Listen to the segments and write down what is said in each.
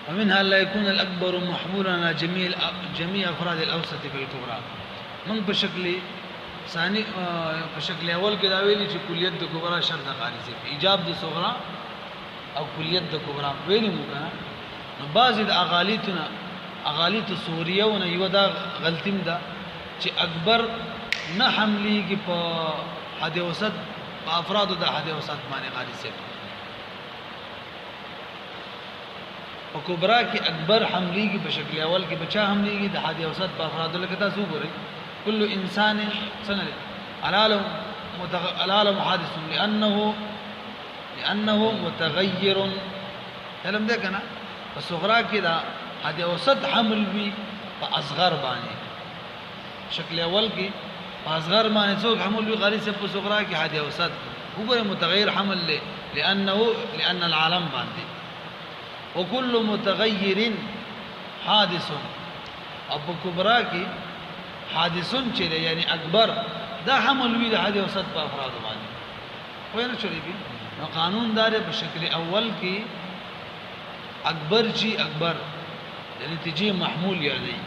ومنها لا يكون الأكبر محمولا على جميع أفراد الأوسط في الكبرى. من بشكل ثاني بشكل أول كده ویلي چې کلیت د کبرى شرط خالص ایجاب د صغرى او کلیت د کبرى ویلي مو کنه. نو بعض د اغالیت سوریونه یو دا غلطیم ده چې اکبر نه حملېږي په حد اوسط په افراد د حد اوسط باندې خالص او کبرا کې اکبر حملېږي په شکل اول کې بچا حملېږي د حد اوسط په افراد لکه تاسو ګورئ كل انسان سنه العالم حادث لانه متغير علم ده کنه په صغرا کې دا حد اوسط حمل وی په اصغر باندې شکل اول کې په اصغر باندې څوک حمل وی غریب په صغرا کې حد اوسط وګوره متغیر حمل له لان العالم باندې وكل متغير حادث ابو کبرا کې حادثون چې یعنی اکبر دا حمل وی د حد اوسط په افراد باندې خو نه چلی بي نو قانون دار په شکل اول کې اکبر چې اکبر یعنی نتیجه محمول یادي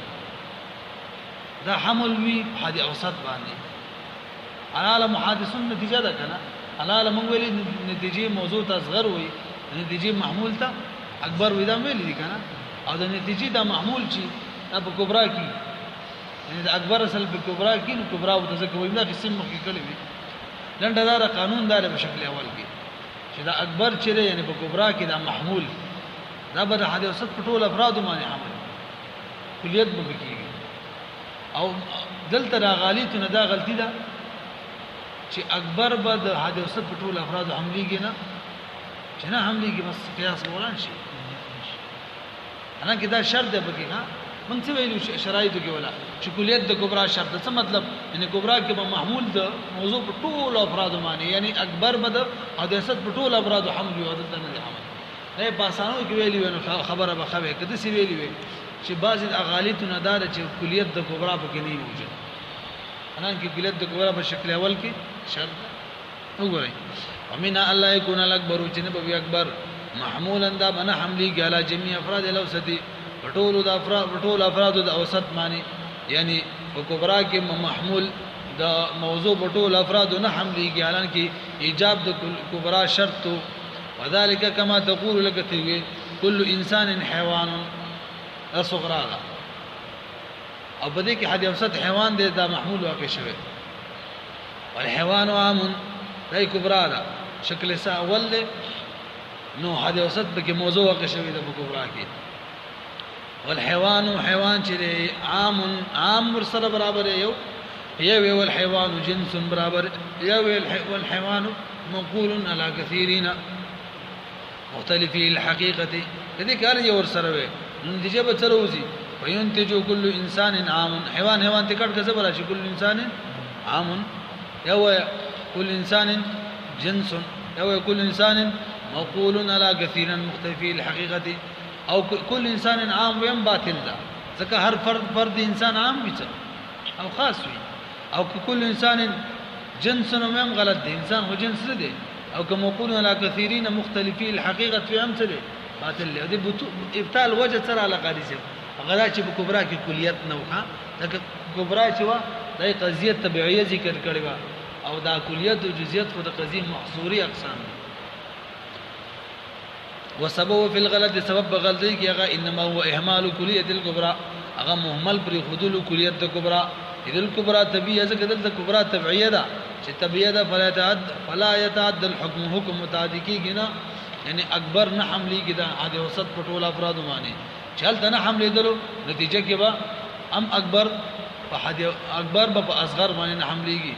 دا حمل وی حد اوسط باندې علامه حادثون نتیجه ده کنه علامه موږ ویلي نتیجه موضوع ته صغر وي نتیجه محمول ته اکبر وی دا ویل دي کنه او د نتیجه دا محمول چې په کبرا کې یعنی د اکبر اصل په کبرا کې نو کبرا او تذکر وي دا قسم مخکې کړی وي لنډه دا قانون دار په شکل اول کې چې دا اکبر چې یعنی په کبرا کې دا محمول دا به د حد اوسط په ټول افراد باندې حمل کلیت به کېږي او دلته دا غلطی نه دا غلطی ده چې اکبر به د حد اوسط په ټول افراد حملېږي نه چې نه حملېږي بس قیاس ولان شي انا کې دا شرط ده پکې ها من څه ویلو شرایطو کې ولا چې کلیت د کبرا شرط څه مطلب ان کبرا کې به محمول د موضوع په ټول افراد باندې یعنی اکبر به د حد اوسط په ټول افراد حمل وي او دلته نه حمل نه پاسانو کې ویلی ونه خبره به خوي کده سی ویلی وي چې بعض اغالیت نه دار چې کلیت د کبرا په کې نه موجود انا کې کلیت د کبرا په شکل اول کې شرط وګورئ ومن الله يكون الاكبر چې نه به اکبر محمولا دا بنا حملي على جميع افراد الاوسط ټول افراد د اوسط معنی یعنی په کبرا کې محمول د موضوع ټول افراد نه حملي حالان کې ایجاب د کبرا شرط وذلك كما تقول لك كل انسان حيوان صغرا او بده کې حد اوسط حیوان دی دا محمول واقع شوی والحيوان عام دای کبرا دا شکل سا اول له نو حد اوسط به کې موضوع واقع شوی د کبرا کې والحيوان حيوان چې عام ورسره برابر یو یو والحيوان جنس برابر یو والحيوان منقول على كثيرين مختلفي الحقيقه کدي کار یو ورسره وي نتیجه به تروزی وينتج كل انسان عام حيوان تکړه څه براشي كل انسان عام یو كل انسان جنس یو كل انسان مقول على كثير مختلفي الحقيقه او كل انسان عام ويم باطل ده ځکه هر فرد انسان عام وي او خاص وي او كل انسان جنس ويم غلط دي انسان هو جنس ده او كما يقولون على كثيرين مختلفي الحقيقه في امثله باطل له دي ابطال وجه سره على قاضي غدا چې په کبرا کې کلیت نه وخا دا کبرا چې وا د قضیه تبعیه ذکر کړي وا او دا کلیت او جزئیات خو د قضیه محصوري اقسام وسبب في الغلط سبب غلطي کې هغه انما هو اهمال كليه الكبرى هغه مهمل پر خذل كليه الكبرى اذ الكبرى تبعيه ذکر د کبرا تبعیه ده چې تبعیه ده فلا يتعدى الحكم حكم متعدی کېږي نه یعنی اکبر نه حملي کې ده حد اوسط په ټول افراد باندې چلته نه حملي دلو نتیجه کې به ام اکبر په حد اکبر په اصغر باندې نه حمليږي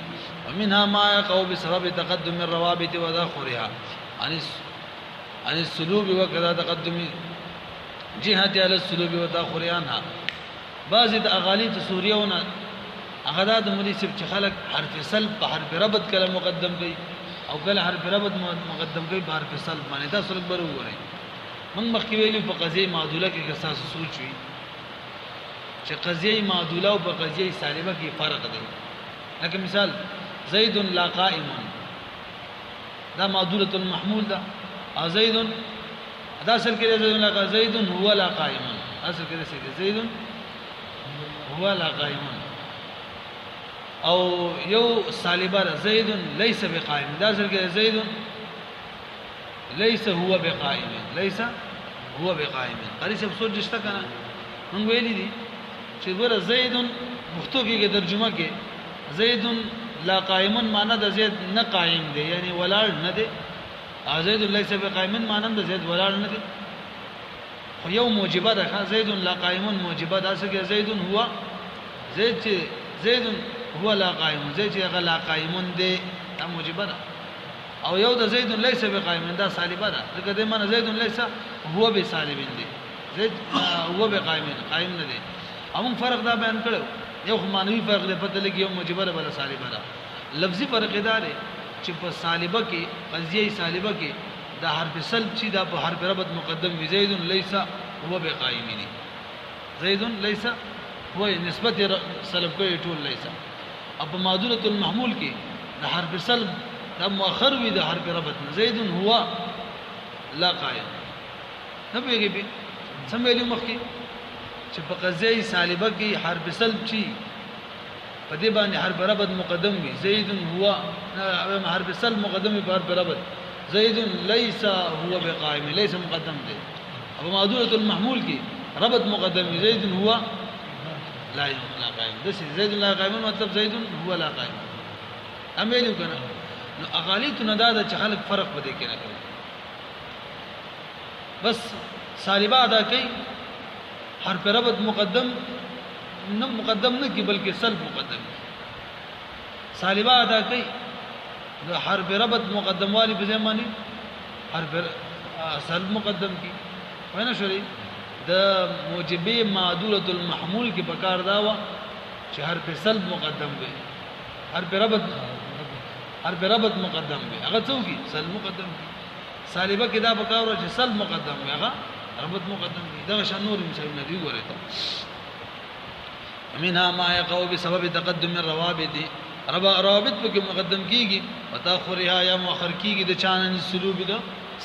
ومنها ما يقع بسبب تقدم الروابط وتاخرها عن السلوب وكذا تقدم جهه على السلوب وتاخرها عنها بعض الاغاليط سوريونه هغه د ملي سب چې خلق حرف سلب په حرف ربط کله مقدم کوي او کله حرف ربط مقدم کوي په حرف سلب باندې تاسو لږ برو وره من مخکې ویلو په قضیه معدوله کې اساس سوچ وي چې قضیه معدوله او په قضیه سالبه کې فرق دی لکه مثال زید لا قائم دا معدوله المحمول ده او زید دا اصل کې زید لا زید هو لا قائم اصل کې زید هو لا قائم او یو سالبه زید ليس بقائم دا اصل کې زید ليس هو بقائم ليس هو بقائم قریش په سوچ دشته کنه موږ ویلي دي چې ګوره زید مختو کې ترجمه کې زید لا قائم معنی د زید نه قائم دی یعنی ولاړ نه دی زید ليس بقائم معنی د زید ولاړ نه دی خو یو موجبه ده زید لا قائم موجبه ده چې زید هو زید هو لا قائم زید چې لا قائم دی دا موجبه ده او یو د زید ليس بقائم دا سالبه ده ځکه د معنی زید ليس هو بسالب دی زید هو بقائم قائم نه دی هم فرق دا بیان کړو یو معنوي فرق دی پته لګي یو موجبه بل سالبه ده لفظي فرق دا دی چې په سالبه کې قضیه سالبه کې دا حرف سلب چې دا په حرف ربط مقدم وي زید ليس هو بقائم دی زید ليس هو نسبت سلب کوي ټول ليس اب معذوره المحمول کې دا حرف سلب دا مؤخر وي د حرف ربط زید هو لا قائم نه پیږي به سمېلو مخکي چې په قضیه سالبه کې حرف سلب چی په دې باندې حرف ربط مقدم وي زید هو حرف سلب مقدم وي په حرف ربط زید ليس هو بقائم ليس مقدم دی او معذوره المحمول کې ربط مقدم وي زید هو لا قائم د زید لا قائم مطلب زید هو لا قائم امېلو کنه نو اغالیت نه دا چې خلک فرق پدې کې نه کوي بس سالبه ادا کوي حرف ربط مقدم نه کی بلکې سلب مقدم سالبه ادا کوي د حرف ربط مقدم والی په ځای باندې حرف سلب مقدم کی وینا شوري د موجبه معذوره المحمول کې پکار داوا چې حرف سلب مقدم وي حرف ربط مقدم وي هغه څوکي سلب مقدم کی سالبه کې دا پکار چې سلب مقدم وي هغه ربط مقدم کی دا شان نور مثالونه دی ورته منها ما يقع بسبب تقدم الروابط روابط په مقدم کیږي وتاخرها یا مؤخر کیږي د چانن سلوب د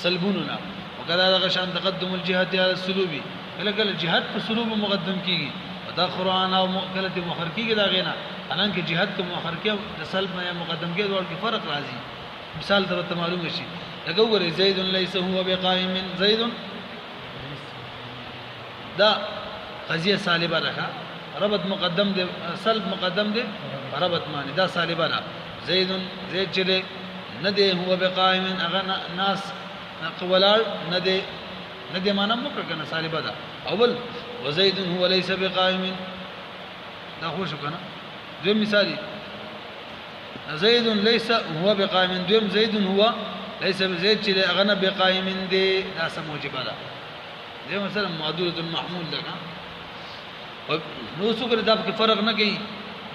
سلبوننا وکذا دا شان تقدم الجهات على السلوب کله کله جهات په سلوب مقدم کیږي وتاخرها او کله مؤخر کیږي دا غینا انن کې جهات کو مؤخر کې د سلب یا مقدم کې ډول کې فرق راځي مثال ته معلوم شي لکه وګورئ زید ليس هو بقائم زید دا قضیه سالبه ده ربط مقدم ده سلب مقدم ده ربط معنی دا سالبه ده زید چله نه ده هو بقائم اغه ناس قولال نه ده معنی مکر کنه سالبه ده اول وزید هو ليس بقائم دا خو شو کنه دوی مثالی زید ليس هو بقائم دویم زید هو ليس زید چله اغه نه بقائم ده دا سموجبه ده دې مثلا معذوره المحمول لگا نو څو کړه دا کې فرق نه کوي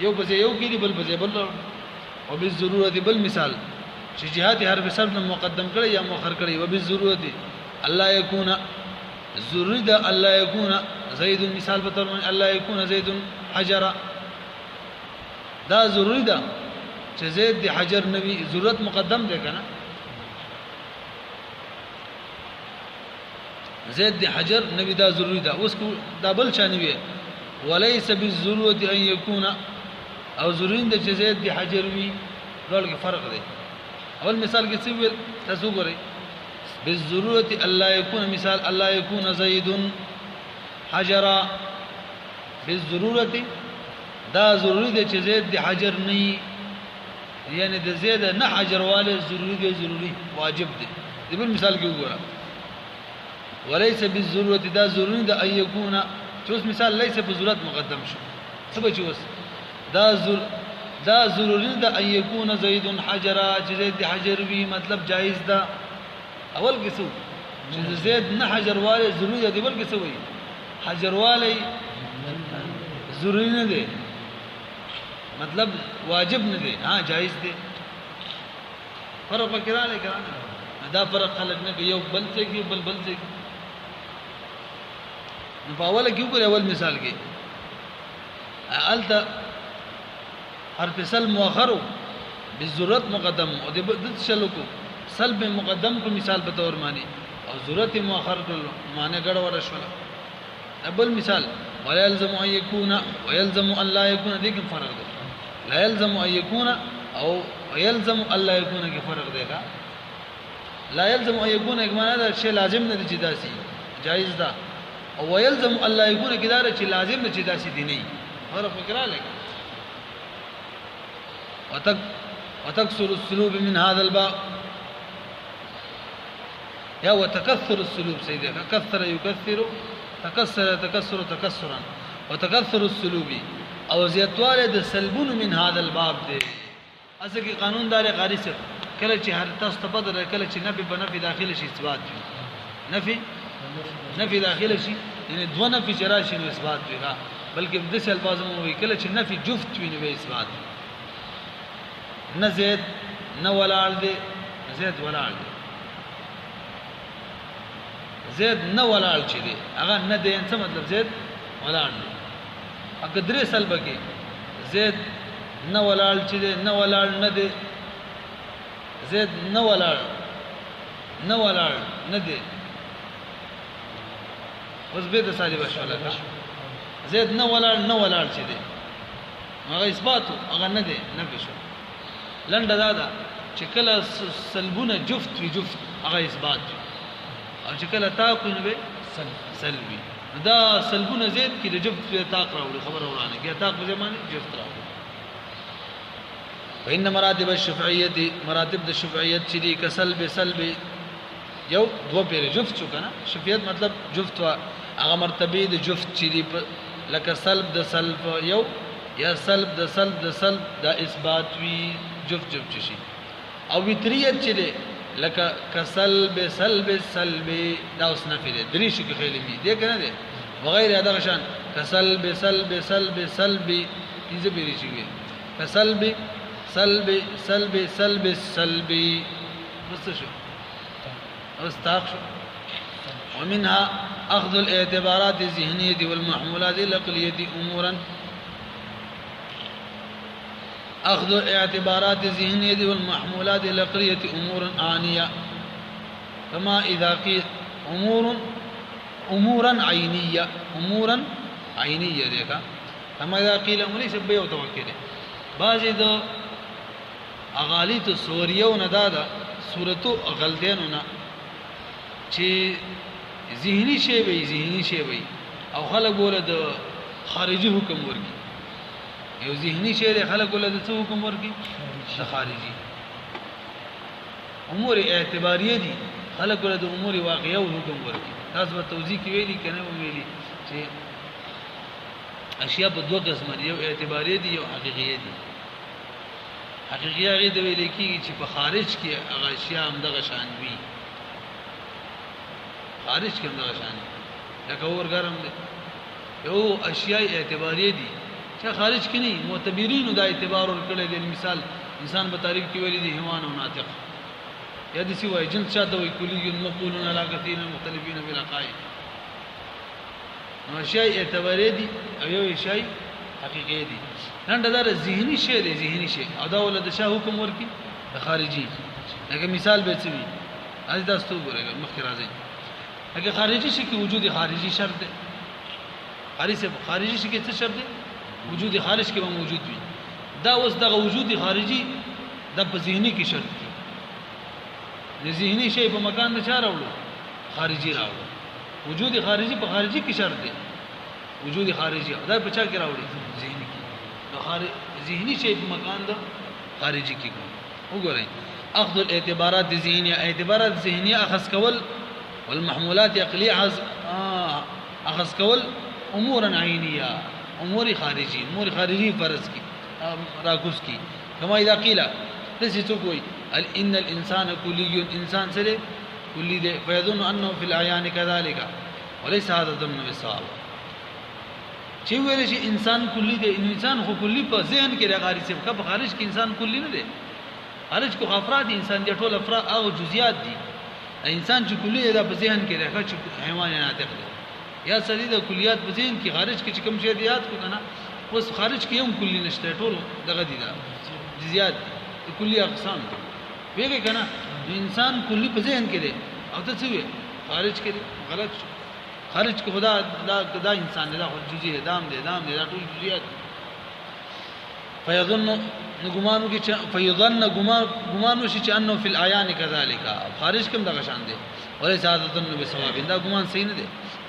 یو بځ یو کې بل بځ بل او بالضروره بل مثال چې جهات حرف سلب مقدم کړي یا مؤخر کړي او بالضروره الله يكون ضروري ده الله يكون زید مثال په تور الله يكون زید حجر دا ضروري ده چې زید د حجر نبی ضرورت مقدم ده کنه زید دی حجر نبی دا ضروری دا اوس کو دا بل چانوي وليس بالضروره ان يكون او ضروری ده چې زید دی حجر وي ډول کې فرق دی اول مثال کې څه ویل تاسو ګورئ بالضروره الله يكون مثال الله يكون زید حجر بالضروره دا ضروری ده چې زید دی حجر نه یعنی د زید نه حجر والے ضروری دی ضروری واجب دی د بل مثال کې وګورئ وليس بالضروره دا ضروري ده ان يكون چوس مثال ليس بضرورت مقدم شو سبا چوس دا ضروري ده ان يكون زيد حجر زيد حجر وی مطلب جائز ده اول کیسو چې زید نه حجر والے ضروري ده بل کیسو وي حجر والے ضروري نه ده مطلب واجب نه ده ها جائز ده فرق وکړه لیکن دا فرق خلق نه یو بل څه کې بل څه نو په اوله کې وګورئ اول مثال کې الته حرف سلب مؤخر بالضرورت مقدم او د شلو کو سلب مقدم کو مثال په تور معنی او ضرورت مؤخر کړل معنی ګډوډ شول. بل مثال ولا يلزم ان يكون ويلزم ان لا يكون، دې کې فرق دی. لا يلزم ان يكون او يلزم ان لا يكون کې فرق دی. لا يلزم ان يكون کې معنی دا شی لازم نه دي چې داسي جایز ده، او ويلزم ان لا يكون کې دا چې لازم نه چې داسي دي نه. فرق فکر لګ وتكسر السلوب من هذا الباب يا وتكثر السلوب سيدي كثر يكثر تكسر يتكسر تكسرا وتكثر السلوب او زیاتواله د سلبون من هذا الباب دی. اصل کې قانون دار غاری سے کله چې هر تاسو ته بدر کله چې نفي بنفي داخله شي اثبات وي، نفي داخله شي یعنی دو نفي چرشي نو اثبات وي، بلکې د څه الفاظ مو وي کله چې نفي جفت وي نو اثبات. نه زید نه ولاړ دی، زید ولاړ دی، زید نه ولاړ چي دی هغه نه دی څه مطلب زید ولاړ دی. اګه درې سلب کې زید نه ولاړ چي دی نه ولاړ نه دی، زید نه ولاړ نه دی. اوس به د سالي بشوله زید نه ولاړ چي دی هغه اثبات هغه نه دی نفي شو. لنډه دا چې کله سلبونه جفت وي جفت هغه اثبات وي، او چې کله تاق وي نو به سلبي. دا سلبونه زید کې د جفت په تاق راوړي خبره ورانه کې تاق په زمانه جفت راوړي. وان مراتب الشفعيه مراتب د شفعیت چې دي کسلب یو دو پیر جفت شو کنه. شفعیت مطلب جفت وا هغه مرتبه د جفت چې دي لکه سلب د سلب یو یا سلب د سلب دا اثبات وی جفت شي. او وتریت چې دی لکه کسلب سلب دا اوس نفي دی درې شي کې خېلې دي کنه دی وغيرها دا شان کسلب دې به شي وي کسلب بس شو استاق شو. ومنها اخذ الاعتبارات الذهنيه والمحمولات العقليه امورا أخذ الاعتبارات الذهنية والمحمولات العقلية أمور آنية، كما إذا قيل أمورا عينية دیکھا كما إذا قيل أموري سبه وتوكله. بعض دو أغاليت سورية وندادا صورتو غلطينونا چې ذهني شی وي او خلق بوله د خارجي حکم ورکی. یو ذهني شی له خلق له څه حکم ورکی د خارجي امور اعتباریه دي خلق له د امور واقعيه او حکم ورکی. تاسو په توضیح کې ویلي کنه ویلي چې اشیاء په دوه قسم دي، یو اعتباریه دي یو حقیقیه دي. حقیقیه هغه د ویل کېږي چې په خارج کې هغه اشیاء هم دغه شان وي، خارج کې هم دغه شان لکه ورګرم دي. یو اشیاء اعتباریه دي چې خارج کې نه معتبرینو دا اعتبار ورکړي دي. مثال انسان په تاریخ کې ویلي دي حیوان او ناطق، یا د سی وای جنس چاته وي کلی مقولون علاقتين مختلفين بالعقائد. نو اشیاء اعتباریه دي او یو اشیاء حقیقي دي. نن دا ذهني شی دی، ذهني شی او دا ولدا شاه حکم ورکی د خارجي. لکه مثال به څه وي از تاسو وګورئ مخکې راځي. لکه خارجي شي کې وجود خارجي شرط دی. خارجي شي کې څه شرط دی؟ وجود خارج کې به موجود وي. دا اوس دغه وجود خارجي د په ذهني کې شرط دی. د ذهني شی په مکان نه چا راوړو؟ خارجي راوړو. وجود خارجي په خارجي کې شرط دی. وجود خارجي دا په چا کې راوړي؟ ذهني کې. ذهني شی په مکان د خارجي کې وګورئ. اخذ الاعتبارات الذهنيه، اعتبارات ذهنيه اخذ کول، والمحمولات عقليه اخذ کول امور عينيه، امور خارجي فرض کی راکوس کی. کما اذا قيل دسی تو کوئی ان الانسان كلي، انسان سره کلی ده، فيظن انه في الاعيان كذلك وليس هذا ضمن بالصواب. چې ویل شي انسان کلی ده، انسان خو کلی په ذهن کې راغاري سي، په خارج کې انسان کلی نه ده. خارج کو افراد انسان دي ټول افراد او جزئیات دي. انسان چې کلی ده په ذهن کې راغی چې حیوان ناطق ده، یا سړي د کلیات په ذهن کې خارج کې چې کوم شی دی یاد کو کنه. اوس خارج کې هم کلی نشته، ټول دغه دي دا جزئیات کلی اقسام ویږي کنه. انسان کلی په ذهن کې دی او ته څه وی خارج کړي غلط شو خارج کې خدا دا انسان دا خو جزئی دام دي دا ټول جزئیات فیظن غمانو کې فیظن غمانو شي چې انه فی الاعیان كذلك خارج کوم دغه شان دي وليس هذا الظن بثواب دا غمان صحیح نه دي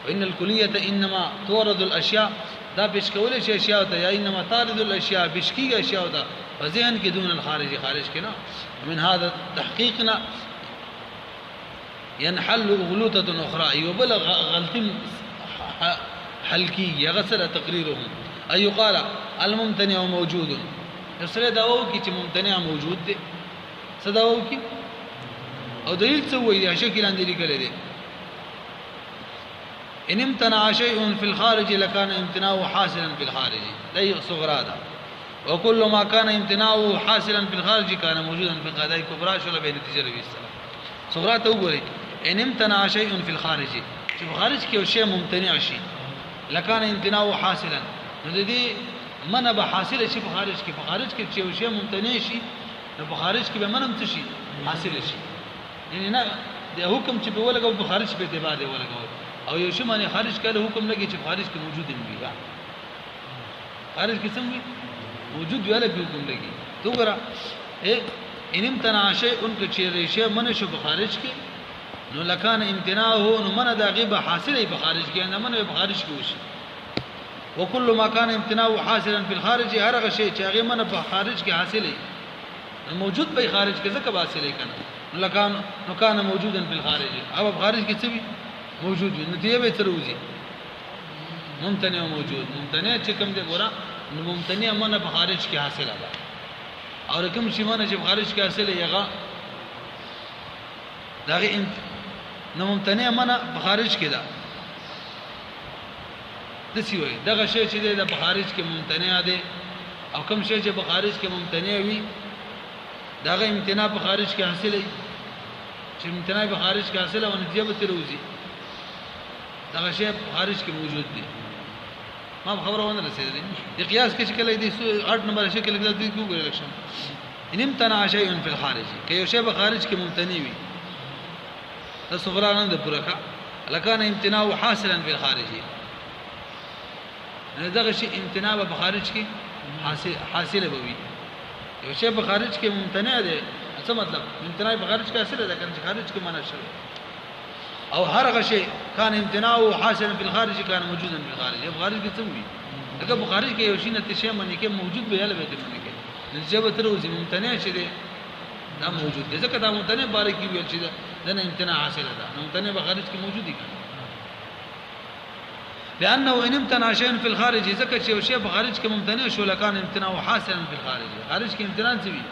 وان الکلیه انما تورد الاشیاء دا پیش کول شي اشیاء ته یا انما تارد الاشیاء بشکیږي اشیاء ته فذهن کې دون الخارج خارج کې نه من هذا تحقيقنا ينحل غلوطه اخرى يبلغ غلط حلقي يغسل تقريرهم اي قال الممتنع موجود سره داو کی چې ممتنع موجود دي صداو کی او دلیل څه وایي شکل اندې لیکل دي ان امتنع شيء في الخارج لكان امتناعه حاصلا في الخارج لا صغرى هذا وكل ما كان امتناعه حاصلا في الخارج كان موجودا في القضاء الكبرى شو به نتیجه روي صغرى ته وګورئ ان امتنع شيء في الخارج چې په خارج کې یو شی ممتنع شي لكان امتناعه حاصلا نو دې منع به حاصل شي په خارج کې چې یو شی ممتنع شي نو په خارج کې به منع څه شي حاصل شي یعنی نه د حکم چې په ولګو په خارج په اعتبار دی ولګو او یو شی باندې خارج کله حکم لګي چې خارج کې موجود دی خارج کې څنګه موجود ویاله په حکم لګي تو ګره ان امتنع شيء انکه چې شی منع شو په خارج کې نو لکان امتناعه نو منع د غیبه حاصله په خارج کې نه منع په خارج کې وشي وكل ما كان امتناعه حاصلا في الخارج هر شيء چې هغه منع په خارج کې حاصله موجود په خارج کې ځکه حاصله کنه لکان نو کان موجودا في الخارج او په خارج کې څه موجود وي نو دی به تر وځي ممتنع موجود ممتنع چې کوم دی ګورا نو ممتنع منع په خارج کې حاصله ده او کوم شی منع چې په خارج کې حاصله یغه داغه نو ممتنع منع په خارج کې ده د سی وي دغه شی چې د خارج کې ممتنع ده او کوم شی چې په خارج کې ممتنع وي داغه امتناع په خارج کې حاصله چې امتناع په خارج کې حاصله او نتیجه به تر وځي دغه شی خارج کې موجود دي ما خبره ونه رسیدلې د قیاس کې شکل دی 8 نمبر شکل کې د کوګل الیکشن ان امتنع شيء في الخارج کې یو شی په خارج کې ممتنع وي د صغران د پرکا لکان امتناع حاصلا في الخارج نه دغه شی امتناع په خارج کې حاصله بوي یو شی په خارج کې ممتنع دی څه مطلب امتناع په خارج کې حاصله ده کنه خارج کې منع شوی او هر شيء كان امتناعه حاصلا في الخارج كان موجودا في الخارج په خارج کې څه وي اگر په خارج کې یو شی نتیجه منی کې موجود به یاله به منی کې نتیجه تر وځي ممتنع شي دا موجود دي ځکه دا ممتنع باره کې ویل شي دا نه امتناع حاصله ده ممتنع په خارج کې موجود دي لانه ان امتنع شيء في الخارج ځکه چې یو شی په خارج کې ممتنع شو لکان امتناعه حاصلا في الخارج خارج کې امتناع څه وي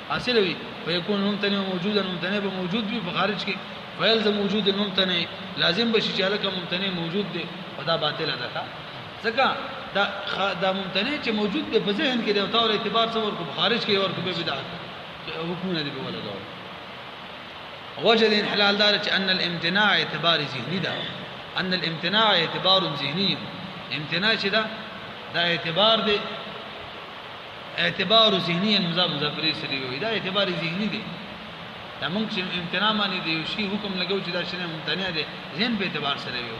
حاصل وي فيكون ممتنع موجودا ممتنع به موجود وي په خارج کې فيلزم وجود الممتنع لازم بشي چې لکه ممتنع موجود دی خدا باطل ده ځکه دا ممتنع چې موجود دی په ذهن کې دی او تور اعتبار څور کو خارج کې ورته به بدعت حکومت دی ولا دا وجد انحلال دار ان الامتناع اعتبار ذهني ده ان الامتناع اعتبار ذهني امتناع چې دا اعتبار دی اعتبار ذهني مضافري سره وي دا اعتبار ذهني دی دا موږ چې امتناع باندې دی شی حکم لګو چې دا شنه ممتنع دی ذهن په اعتبار سره وي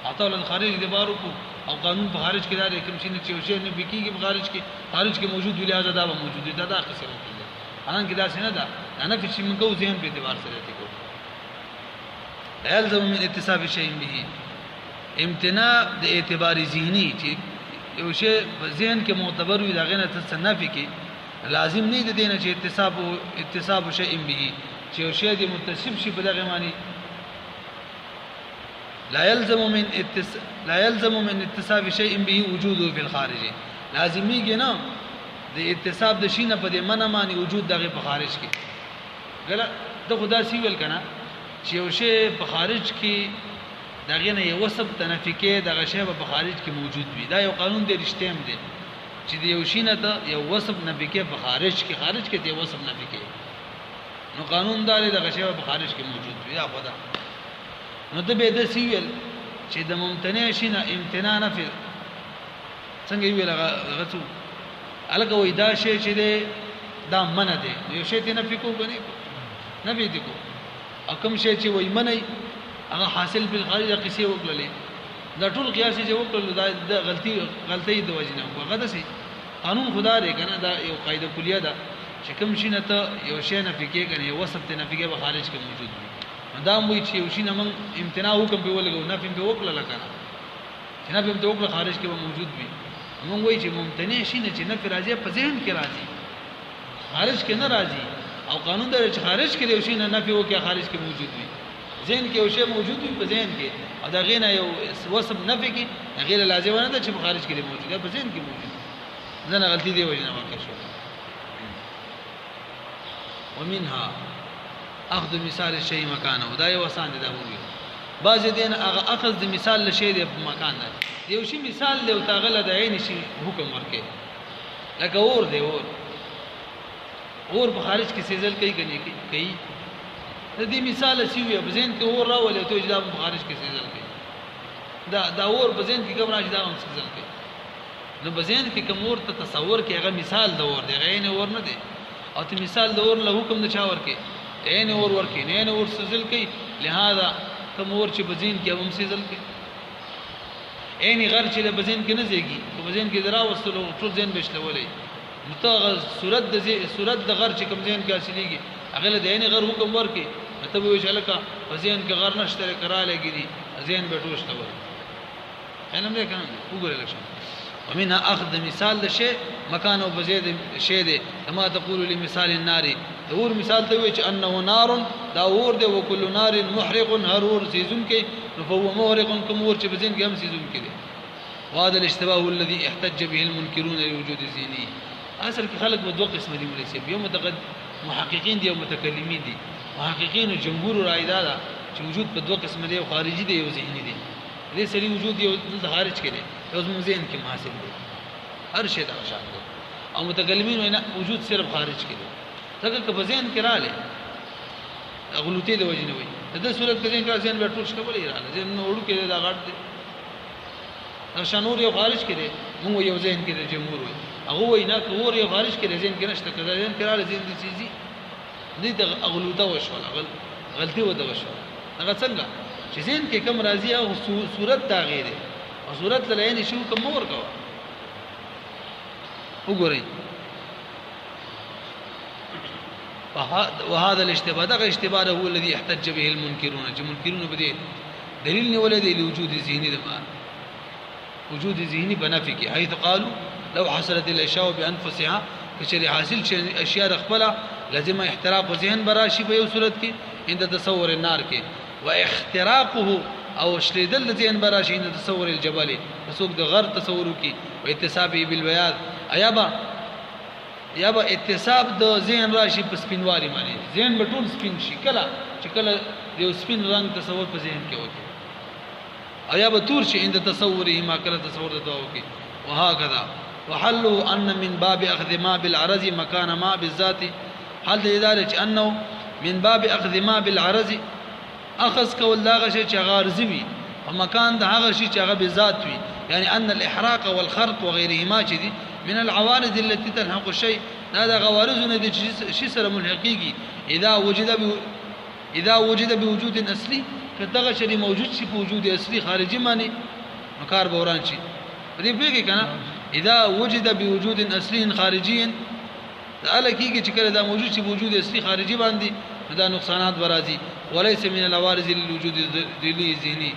اعطال الخارج دی بارو کو او قانون په خارج کې دا کوم شي نه چې شی نه بکیږي په خارج کې موجود ویل ازاده دا موجود دی دا قسم دی ان کې دا څنګه دا انا په شی موږ ذهن په اعتبار سره دی کو يلزم من اتصاف شيء به امتناع د اعتبار ذهني چې یو شی په ذهن کې معتبر وي دا غنه تصنفي کې لازم نه دی نه چې اتصاب شيء به چې یو شی د متصف شي په دغه معنی لا يلزم من اتصاب شيء به وجوده في الخارج لازمي نه د اتصاب د شي نه په دې منه معنی وجود دغه په خارج کې غلط د خدا سی ویل کنه چې یو شی په خارج کې دغه نه یو وسب تنفي کې دغه شی په خارج کې موجود وي دا یو قانون دی رښتیم دی چې د یو شي نه ته یو وسب نفي کې په خارج کې دی وسب نفي کې نو قانون دار دغه شی په خارج کې موجود وي دا خدا نو د به د سیل چې د ممتنع شي نه امتناع نفي څنګه ویل غتو الګ وې دا شی چې دا منه دی یو شی ته نفي کو غني نفي دي کو او کوم شی چې وې منه هغه حاصل بالخارج قصې وکړلې دا ټول قیاس چې وکړل دا غلطي د وجنه هغه د سي قانون خدا لري کنه دا یو قاعده کلیه ده چې کوم شي نه ته یو شی نه فکر کنه یو وسط ته نه فکر به خارج کې موجود وي دا مو چې یو شي نه من امتناع حکم په ولګو نه فهم په وکړل کنه چې نه فهم ته وکړل خارج کې به موجود وي موږ وایي چې ممتنع شي نه چې نه راځي په ذهن کې راځي خارج کې نه راځي او قانون دا چې خارج کې یو شي نه نفي وکړي خارج کې موجود وي ذهن کې یو شی موجود وي په ذهن کې او دا غینه یو وسب نفي کې غیر لازم نه ده چې په خارج کې موجود ده په ذهن کې موجود زنه غلطي دی وجنه واقع شو ومنها اخذ مثال الشيء مكانه دا یو آسان دي دا وایي بعض دین هغه اخذ د مثال لشي د مکان نه یو شی مثال له تاغله د عین شي حکم ورکه لکه اور دی اور په خارج کې سیزل کوي کوي د دې مثال سی وي په ذهن کې اور راولې ته اجازه په خارج کې سیزل کوي دا اور په ذهن کې کوم راځي دا هم سیزل کوي نو په ذهن کې کوم اور ته تصور کې هغه مثال د اور دی عین اور نه دی او ته مثال د اور له حکم نه چا ورکه عین اور ورکه نه اور سیزل کوي لہذا کوم اور چې په ذهن کې هم سیزل کوي عین غر چې په ذهن کې نه زیږي په ذهن کې درا وسلو ټول ذهن بشلولې متغ صورت د غر چې کوم ذهن کې حاصلېږي هغه له عین غر حکم ورکه مته وی شلکه په ذهن کې غر نشته کراله کېږي ذهن به ټوشته وي علم دې کنه وګورئ لکه ومنها اخذ مثال الشيء مكانه بزيد شيء ده كما تقول لمثال النار دور مثال ته وي چې انه نار دا اور ده وكل نار محرق هرور سيزون کې فهو محرق کوم اور چې بزين کې هم سيزون کې ده وهذا الاشتباه الذي احتج به المنكرون لوجود الذهني اصل کې خلق په دوه قسم دي مليسي یو محققين دي او متکلمين دي محققين جمهور رائے دا چې وجود په دوه قسم دي او خارجي دي او ذهني دي دې سړي وجود یو د خارج کې دي او زموږ ذهن کې حاصل دي هر شی دا شان دي او متکلمین وینا وجود صرف خارج کې دي ځکه چې په ذهن کې رااله غلطي د وجنه وي د صورت کې ذهن کې ذهن به ټول شکولې رااله ذهن وړو کې دا غړ دي شانور یو خارج کې دي موږ یو ذهن کې د جمهور وي هغه وینا کور یو خارج کې ذهن کې نشته کړه ذهن کې رااله ذهن دي چیزي دې د غلطه وشول غلطي و د وشول هغه څنګه چې ذهن کې کم راضي او صورت دا غیره او صورت لعین شو کوم ورکو وګورئ وهذا الاشتباه ده اشتباه هو الذي احتج به المنكرون المنكرون بده دلیل نه ولدي لوجود ذهني ده وجود ذهني بنفي کې حيث قالوا لو حصلت الاشياء بانفسها کچری حاصل شي اشیاء رخبله لازم احتراق ذهن براشي په یو صورت کې عند تصور النار کې واختراقه او شلیدل ذهن براشي عند تصور الجبل وسوق د غر تصورو کې او اتصابه بالبياض یا به اتصاب د ذهن راشي په سپینوالي باندې ذهن به ټول سپین شي کله چې کله یو سپین رنگ تصور په ذهن کې وکړي یا به تور شي عند تصوره ما کله تصور د دوه کې وهكذا وحله ان من باب اخذ ما بالعرض مكان ما بالذات حل ذلك انه من باب اخذ ما بالعرض اخذ کول دا غشي چې غارزي وي او مکان د هغه شي چې هغه بذات وي يعني ان الاحراق والخرق وغيرهما دي من العوارض التي تلحق الشيء هذا غوارض نه دي شي سره ملحقيږي اذا وجد بوجود اصلي کداغه شي موجود شي په وجود اصلي خارجي معنی مکار بوران شي دې پیږي کنه اذا وجد بوجود اصلي خارجي الکیږي چې کله دا موجود شي بوجود اصلي خارجي باندې دا نقصانات برازي وليس من العوارض للوجود الذهني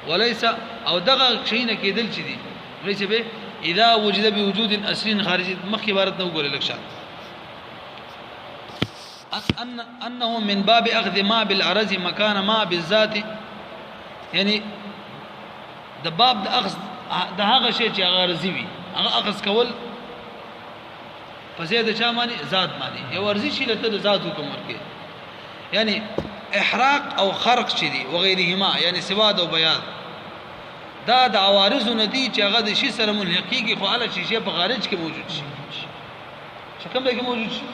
وليس او دغه شي نه کېدل چي دي ليس به اذا وجد بوجود اصلي خارجي مخ عبارت نو ګورل لکشات انه من باب اخذ ما بالعرض مكان ما بالذات يعني د باب د اخذ د هغه شی چې غرضی وي هغه اخذ کول فزيد چا معنی ذات معنی یو ورزي شي لته د ذات حکم ورکي يعني احراق او خرق شي دي وغيرهما يعني سواد او بياض دا د عوارض ندي چې هغه د شي سره ملحقيږي خو اله شي په خارج کې موجود شي شکم به کې موجود شي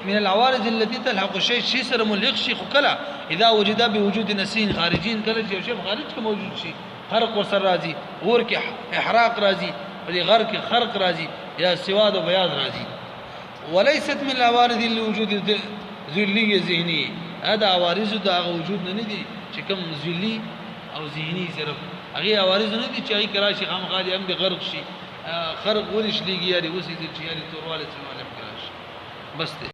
من العوارض التي تلحق الشيء شي سره ملحق شي خو کله اذا وجد بوجود نسين خارجين کله چې شي خارج کې موجود شي خرق ورسره راځي اور کې احراق راځي ولې غر کې خرق راځي یا سواد او بياض راځي وليست من العوارض لوجود ذلي ذهني دا عوارض دا وجود نه دي چې کوم ذلی او ذهني صرف هغه عوارض نه دي چې هغه کراشي خامخالي هم د غرق شي خرق ولش لګي یاري وسې چې یاري تورواله څه معلوم کراش بس